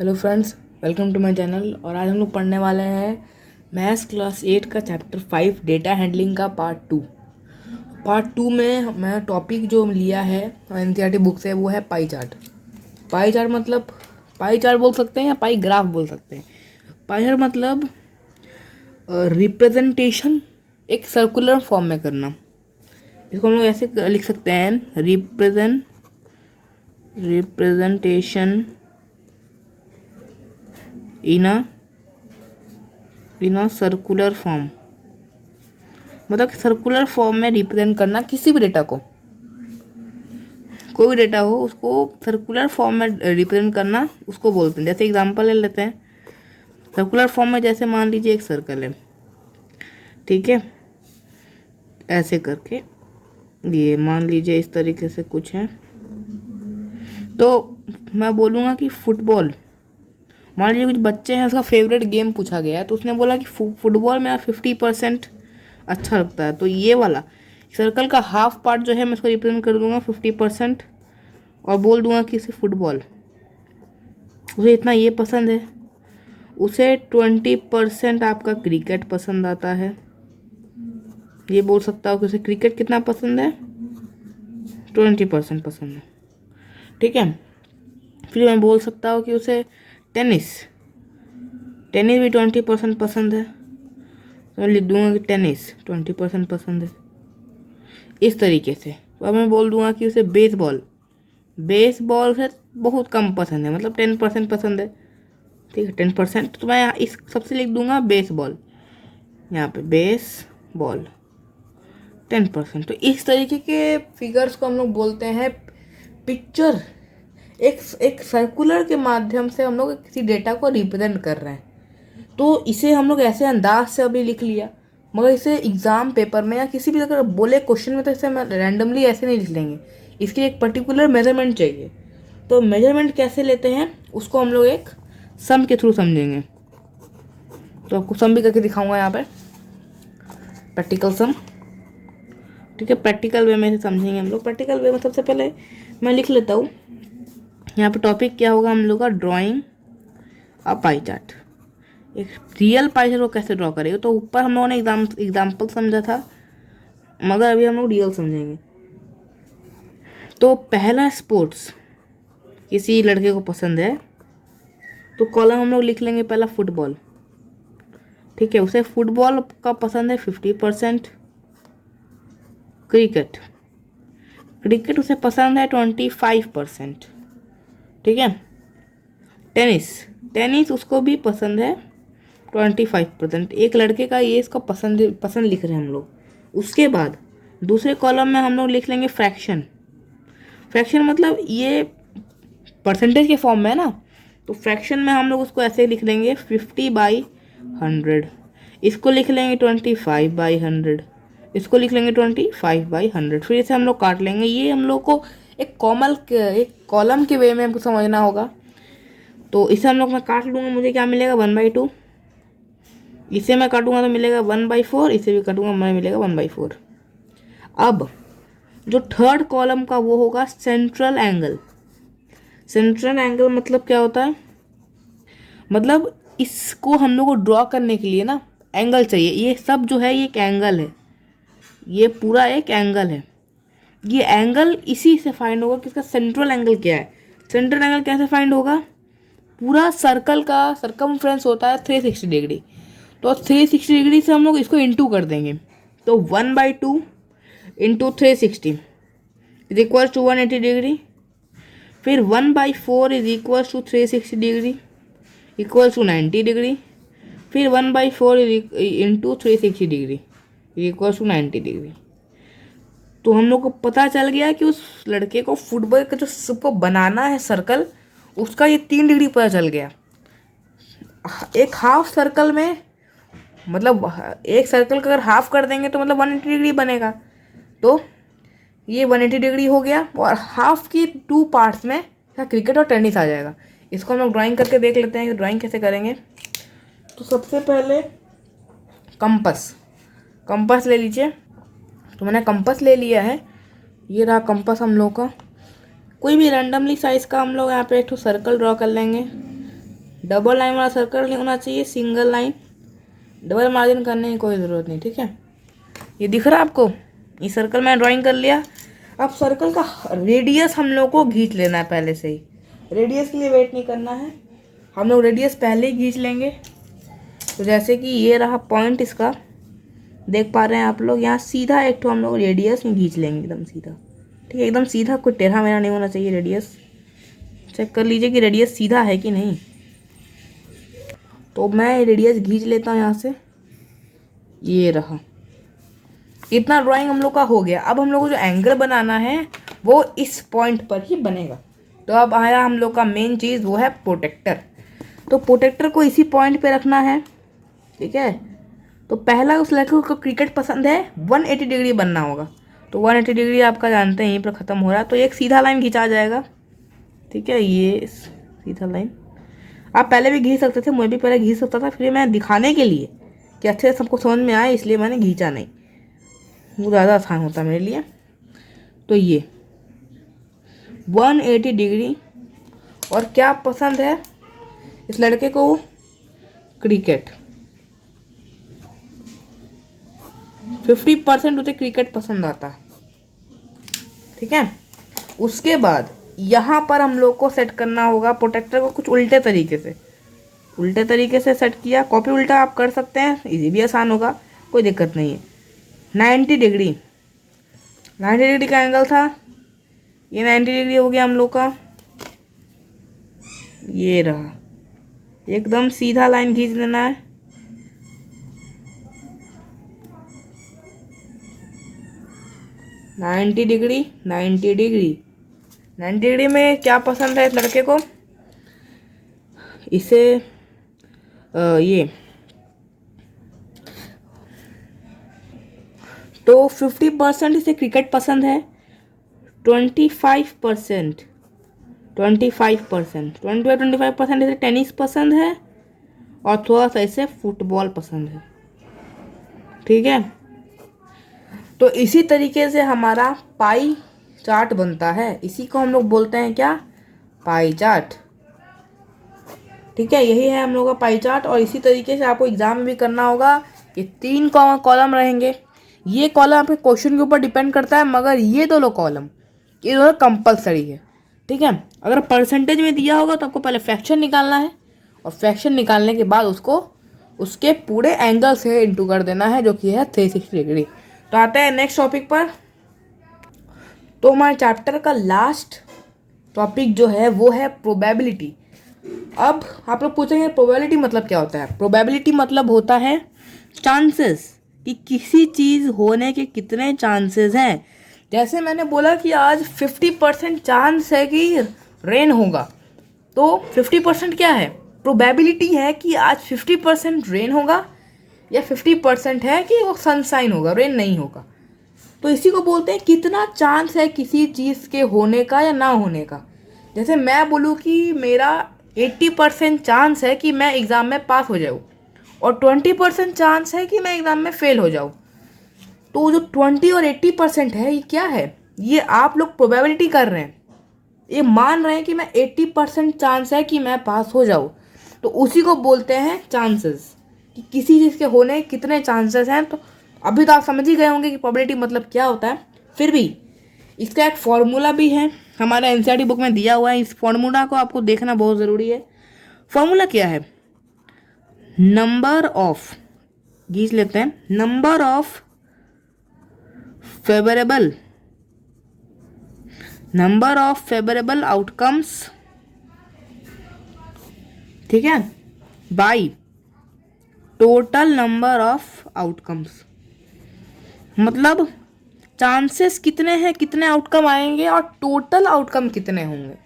Hello friends, welcome to my channel. और आज हम लोग पढ़ने वाले हैं मैथ्स क्लास 8 का चैप्टर 5 डेटा हैंडलिंग का पार्ट 2 में मैं टॉपिक जो लिया है एनसीईआरटी बुक से वो है पाई चार्ट। पाई चार्ट मतलब पाई चार्ट बोल सकते हैं या पाई ग्राफ बोल सकते हैं। पाई चार्ट मतलब रिप्रेजेंटेशन एक सर्कुलर फॉर्म में करना। इसको हम लोग ऐसे लिख सकते हैं, representation in a circular form. मतलब सर्कुलर फॉर्म में रिप्रेजेंट करना किसी भी डेटा को, कोई भी डेटा हो उसको सर्कुलर फॉर्म में रिप्रेजेंट करना उसको बोलते हैं। जैसे एग्जांपल ले लेते हैं सर्कुलर फॉर्म में, जैसे मान लीजिए एक सर्कल है, ठीक है, ऐसे करके ये मान लीजिए इस तरीके से कुछ है, तो मैं बोलूँगा कि फुटबॉल, मान लीजिए कुछ बच्चे हैं उसका फेवरेट गेम पूछा गया है, तो उसने बोला कि फुटबॉल में 50% अच्छा लगता है, तो ये वाला सर्कल का हाफ पार्ट जो है मैं इसको रिप्रेजेंट कर दूंगा 50% और बोल दूंगा कि इसे फुटबॉल, उसे इतना ये पसंद है। उसे 20% आपका क्रिकेट पसंद आता है, ये बोल सकता हूँ कि उसे क्रिकेट कितना पसंद है, 20% पसंद है, ठीक है। फिर मैं बोल सकता हूँ कि उसे टेनिस टेनिस भी 20% पसंद है, तो मैं लिख दूंगा कि टेनिस 20% पसंद है, इस तरीके से। तो अब मैं बोल दूंगा कि उसे बेसबॉल से बहुत कम पसंद है, मतलब 10% पसंद है, ठीक है, 10%। तो मैं इस सबसे लिख दूंगा बेसबॉल, यहाँ पे बेसबॉल 10%। तो इस तरीके के फिगर्स को हम लोग बोलते हैं पिक्चर। एक सर्कुलर के माध्यम से हम लोग किसी डेटा को रिप्रेजेंट कर रहे हैं, तो इसे हम लोग ऐसे अंदाज से अभी लिख लिया, मगर इसे एग्जाम पेपर में या किसी भी अगर बोले क्वेश्चन में तो इसे हम रैंडमली ऐसे नहीं लिख लेंगे, इसके एक पर्टिकुलर मेजरमेंट चाहिए। तो मेजरमेंट कैसे लेते हैं उसको हम लोग एक सम के थ्रू समझेंगे। तो आपको सम भी करके दिखाऊंगा यहाँ पे, प्रैक्टिकल सम, ठीक है। प्रैक्टिकल वे में इसे समझेंगे हम लोग। प्रैक्टिकल वे में सबसे पहले मैं लिख लेता हूँ यहाँ पे टॉपिक क्या होगा हम लोग का, ड्राइंग अ पाई चार्ट। एक रियल पाई चार्ट को कैसे ड्रॉ करेंगे, तो ऊपर हम लोगों ने एग्जाम्पल समझा था, मगर अभी हम लोग रियल समझेंगे। तो पहला स्पोर्ट्स किसी लड़के को पसंद है, तो कॉलम हम लोग लिख लेंगे पहला फुटबॉल, ठीक है, उसे फुटबॉल का पसंद है 50%। क्रिकेट उसे पसंद है 25%, ठीक है। टेनिस उसको भी पसंद है 25%। एक लड़के का ये इसका पसंद लिख रहे हैं हम लोग। उसके बाद दूसरे कॉलम में हम लोग लिख लेंगे फ्रैक्शन मतलब ये परसेंटेज के फॉर्म में है ना, तो फ्रैक्शन में हम लोग उसको ऐसे लिख लेंगे 50/100, इसको लिख लेंगे 25/100, इसको लिख लेंगे 25/100। फिर इसे हम लोग काट लेंगे। ये हम लोग को एक कॉलम के वे में हमको समझना होगा। तो इसे हम लोग मैं काट लूँगा, मुझे क्या मिलेगा 1/2, इसे मैं काटूंगा तो मिलेगा 1/4, इसे भी काटूंगा मैं मिलेगा 1/4। अब जो थर्ड कॉलम का वो होगा सेंट्रल एंगल मतलब क्या होता है, मतलब इसको हम लोग को ड्रॉ करने के लिए ना एंगल चाहिए। ये सब जो है ये एक एंगल है, ये पूरा एक एंगल है। ये एंगल इसी से फाइंड होगा कि इसका सेंट्रल एंगल क्या है। सेंट्रल एंगल कैसे फाइंड होगा, पूरा सर्कल का सरकमफ्रेंस होता है 360 डिग्री, तो 360 डिग्री से हम लोग इसको इंटू कर देंगे। तो 1/2 into 360 is equal to 180 degree. फिर 1/4 is equal to 360 degree equal to 90 degree. फिर 1/4 into 360 degree equal to 90 degree. तो हम लोग को पता चल गया कि उस लड़के को फुटबॉल का जो सबको बनाना है सर्कल, उसका ये 3 डिग्री पता चल गया। एक हाफ सर्कल में, मतलब एक सर्कल का अगर हाफ कर देंगे तो मतलब 180 डिग्री बनेगा, तो ये 180 डिग्री हो गया। और हाफ की 2 पार्ट्स में क्रिकेट और टेनिस आ जाएगा। इसको हम लोग ड्राइंग करके देख लेते हैं कि ड्राइंग कैसे करेंगे। तो सबसे पहले कंपास ले लीजिए। तो मैंने कंपास ले लिया है, ये रहा कंपास हम लोग का। कोई भी रैंडमली साइज का हम लोग यहाँ पे एक तो सर्कल ड्रॉ कर लेंगे, डबल लाइन वाला सर्कल नहीं होना चाहिए, सिंगल लाइन, डबल मार्जिन करने की कोई ज़रूरत नहीं। ठीक है, ये दिख रहा है आपको, ये सर्कल मैंने ड्राइंग कर लिया। अब सर्कल का रेडियस हम लोग को खींच लेना है पहले से ही, रेडियस के लिए वेट नहीं करना है, हम लोग रेडियस पहले ही खींच लेंगे। तो जैसे कि ये रहा पॉइंट इसका, देख पा रहे हैं आप लोग, यहाँ सीधा एक तो हम लोग रेडियस में खींच लेंगे एकदम सीधा। ठीक है, एकदम सीधा, कोई टेढ़ा मेढ़ा नहीं होना चाहिए रेडियस। चेक कर लीजिए कि रेडियस सीधा है कि नहीं। तो मैं रेडियस खींच लेता हूँ यहाँ से, ये रहा। इतना ड्राइंग हम लोग का हो गया। अब हम लोग को जो एंगल बनाना है वो इस पॉइंट पर ही बनेगा। तो अब आया हम लोग का मेन चीज़, वो है प्रोटेक्टर। तो प्रोटेक्टर को इसी पॉइंट पे रखना है। ठीक है, तो पहला उस लड़के को क्रिकेट पसंद है, 180 डिग्री बनना होगा। तो 180 डिग्री आपका जानते हैं यहीं पर ख़त्म हो रहा है, तो एक सीधा लाइन खींचा जाएगा। ठीक है, ये सीधा लाइन आप पहले भी खींच सकते थे, मैं भी पहले खींच सकता था, फिर मैं दिखाने के लिए कि अच्छे से सबको समझ में आए इसलिए मैंने खींचा नहीं, वो ज़्यादा आसान होता मेरे लिए। तो ये 180 डिग्री, और क्या पसंद है इस लड़के को, क्रिकेट। 50% उसे क्रिकेट पसंद आता है। ठीक है, उसके बाद यहाँ पर हम लोग को सेट करना होगा प्रोटेक्टर को कुछ उल्टे तरीके से। उल्टे तरीके से सेट किया, कॉपी उल्टा आप कर सकते हैं, इजी भी आसान होगा, कोई दिक्कत नहीं है। 90 डिग्री, 90 डिग्री का एंगल था, ये 90 डिग्री हो गया हम लोग का। ये रहा, एकदम सीधा लाइन खींच लेना है। नाइन्टी डिग्री, 90 डिग्री, 90 डिग्री में क्या पसंद है इस लड़के को, इसे ये तो 50% इसे क्रिकेट पसंद है, 25% 25% इसे टेनिस पसंद है, और थोड़ा सा इसे फुटबॉल पसंद है। ठीक है, तो इसी तरीके से हमारा पाई चार्ट बनता है। इसी को हम लोग बोलते हैं क्या, पाई चार्ट। ठीक है, यही है हम लोग का पाई चार्ट। और इसी तरीके से आपको एग्जाम में भी करना होगा। ये 3 कॉलम रहेंगे, ये कॉलम आपके क्वेश्चन के ऊपर डिपेंड करता है, मगर ये दोनों कॉलम ये दोनों कंपलसरी है। ठीक है, अगर परसेंटेज में दिया होगा तो आपको पहले फ्रैक्शन निकालना है, और फ्रैक्शन निकालने के बाद उसको उसके पूरे एंगल से इंटू कर देना है, जो कि है 360 डिग्री। तो आते हैं नेक्स्ट टॉपिक पर। तो हमारे चैप्टर का लास्ट टॉपिक जो है वो है प्रोबेबिलिटी। अब आप लोग पूछेंगे प्रोबेबिलिटी मतलब क्या होता है। प्रोबेबिलिटी मतलब होता है चांसेस, कि किसी चीज़ होने के कितने चांसेस हैं। जैसे मैंने बोला कि आज 50% चांस है कि रेन होगा, तो 50% क्या है, प्रोबेबिलिटी है कि आज 50% रेन होगा, या 50% है कि वो सनशाइन होगा, रेन नहीं होगा। तो इसी को बोलते हैं कितना चांस है किसी चीज़ के होने का या ना होने का। जैसे मैं बोलूँ कि मेरा 80% चांस है कि मैं एग्ज़ाम में पास हो जाऊँ, और 20% चांस है कि मैं एग्ज़ाम में फेल हो जाऊँ। तो जो 20 और 80% है, ये क्या है, ये आप लोग प्रोबेबिलिटी कर रहे हैं, ये मान रहे हैं कि मैं 80% चांस है कि मैं पास हो जाऊँ। तो उसी को बोलते हैं चांसेस, कि किसी चीज़ के होने के कितने चांसेस हैं। तो अभी तो आप समझ ही गए होंगे कि प्रोबेबिलिटी मतलब क्या होता है। फिर भी इसका एक फॉर्मूला भी है, हमारे एनसीईआरटी बुक में दिया हुआ है। इस फॉर्मूला को आपको देखना बहुत ज़रूरी है। फॉर्मूला क्या है, नंबर ऑफ, खींच लेते हैं, नंबर ऑफ फेवरेबल आउटकम्स, ठीक है, by total number of outcomes. मतलब चांसेस कितने हैं, कितने आउटकम आएंगे, और टोटल आउटकम कितने होंगे।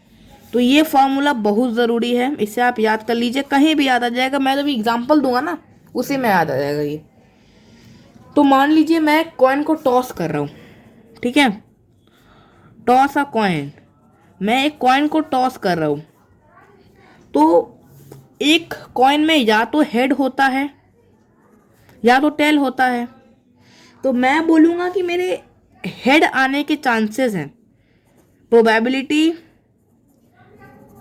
तो ये फॉर्मूला बहुत ज़रूरी है, इसे आप याद कर लीजिए, कहीं भी याद आ जाएगा। मैं जब एग्जाम्पल दूंगा ना, उसी में याद आ जाएगा ये। तो मान लीजिए मैं कॉइन को टॉस कर रहा हूँ, ठीक है, टॉस अ कॉइन, मैं एक कॉइन को टॉस कर रहा हूँ। तो एक कॉइन में या तो हेड होता है या तो टेल होता है। तो मैं बोलूँगा कि मेरे हेड आने के चांसेस हैं, प्रोबेबिलिटी,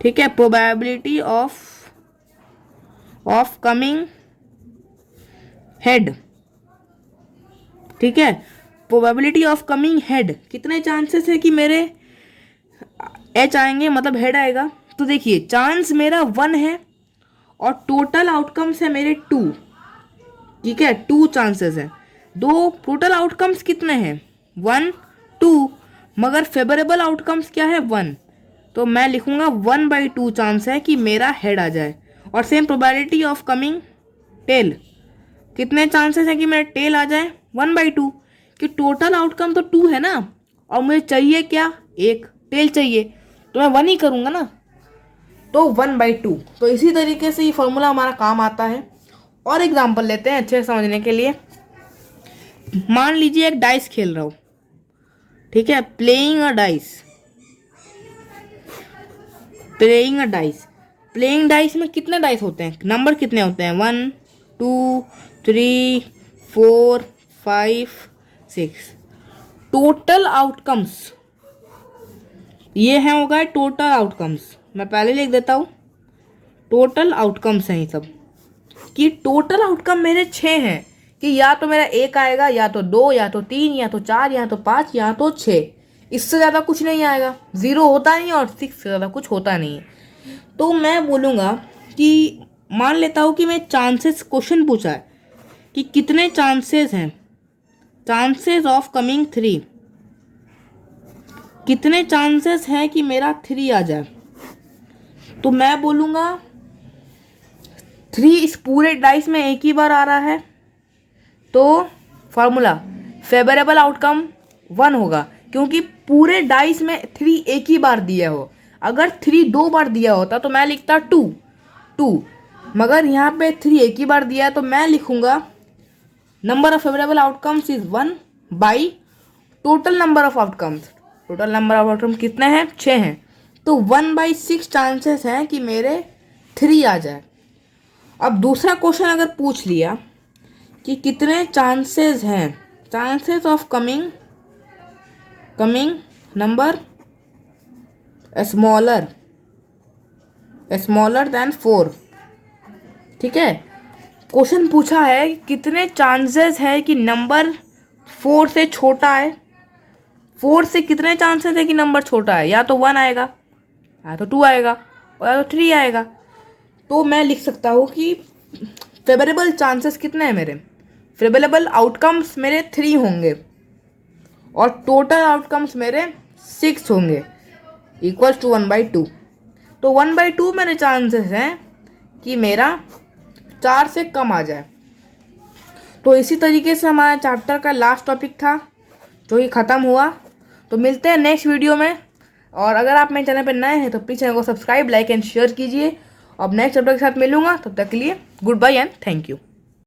ठीक है, probability of of coming head, ठीक है, प्रोबेबिलिटी ऑफ कमिंग हेड, कितने चांसेस है कि मेरे एच आएंगे, मतलब हेड आएगा। तो देखिए चांस मेरा 1 है और टोटल आउटकम्स है मेरे 2, ठीक है, 2 चांसेस हैं। दो टोटल आउटकम्स कितने हैं 1 2, मगर फेवरेबल आउटकम्स क्या है 1, तो मैं लिखूंगा 1/2 चांस है कि मेरा हेड आ जाए। और same probability of coming tail, कितने चांसेस हैं कि मेरा टेल आ जाए 1/2, कि टोटल आउटकम तो 2 है ना, और मुझे चाहिए क्या, एक टेल चाहिए, तो मैं 1 ही करूँगा ना, तो 1/2। तो इसी तरीके से ये फॉर्मूला हमारा काम आता है। और एग्जांपल लेते हैं अच्छे से समझने के लिए। मान लीजिए एक डाइस खेल रहा हूँ, ठीक है, playing a dice, playing a dice, playing dice में कितने डाइस होते हैं, नंबर कितने होते हैं 1 2 3 4 5 6। टोटल आउटकम्स ये है, होगा टोटल आउटकम्स, मैं पहले लिख देता हूँ, टोटल आउटकम्स हैं ये सब, कि टोटल आउटकम मेरे 6 हैं, कि या तो मेरा 1 आएगा, या तो 2, या तो 3, या तो 4, या तो 5, या तो 6, इससे ज़्यादा कुछ नहीं आएगा। 0 होता नहीं और 6 से ज़्यादा कुछ होता नहीं है। तो मैं बोलूँगा कि मान लेता हूँ कि मैं चांसेस, क्वेश्चन पूछा है कि कितने चांसेस हैं, चांसेस ऑफ कमिंग 3, कितने चांसेस हैं कि मेरा 3 आ जाए, तो मैं बोलूँगा 3 इस पूरे डाइस में एक ही बार आ रहा है, तो फॉर्मूला फेवरेबल आउटकम 1 होगा, क्योंकि पूरे डाइस में 3 एक ही बार दिया हो। अगर 3 2 बार दिया होता तो मैं लिखता 2, मगर यहाँ पे 3 एक ही बार दिया है, तो मैं लिखूँगा number of favourable outcomes is 1 by total number of outcomes. Total number of outcome कितने हैं 6 हैं, तो 1/6 चांसेस हैं कि मेरे 3 आ जाए। अब दूसरा क्वेश्चन अगर पूछ लिया कि कितने चांसेस हैं, chances of coming number smaller than 4, ठीक है, क्वेश्चन पूछा है कितने चांसेस है कि नंबर 4 से छोटा है, 4 से कितने चांसेस है कि नंबर छोटा है, या तो 1 आएगा, या तो 2 आएगा, और या तो 3 आएगा। तो मैं लिख सकता हूँ कि फेवरेबल चांसेस कितने हैं मेरे, फेवरेबल आउटकम्स मेरे 3 होंगे और टोटल आउटकम्स मेरे 6 होंगे, इक्वल्स टू 1/2। तो 1/2 मेरे चांसेस हैं कि मेरा 4 से कम आ जाए। तो इसी तरीके से हमारा चैप्टर का लास्ट टॉपिक था जो कि ख़त्म हुआ। तो मिलते हैं नेक्स्ट वीडियो में, और अगर आप मेरे चैनल पर नए हैं तो प्लीज़ चैनल को सब्सक्राइब, लाइक एंड शेयर कीजिए। अब नेक्स्ट चैप्टर के साथ मिलूंगा, तब तक के लिए good bye and thank you.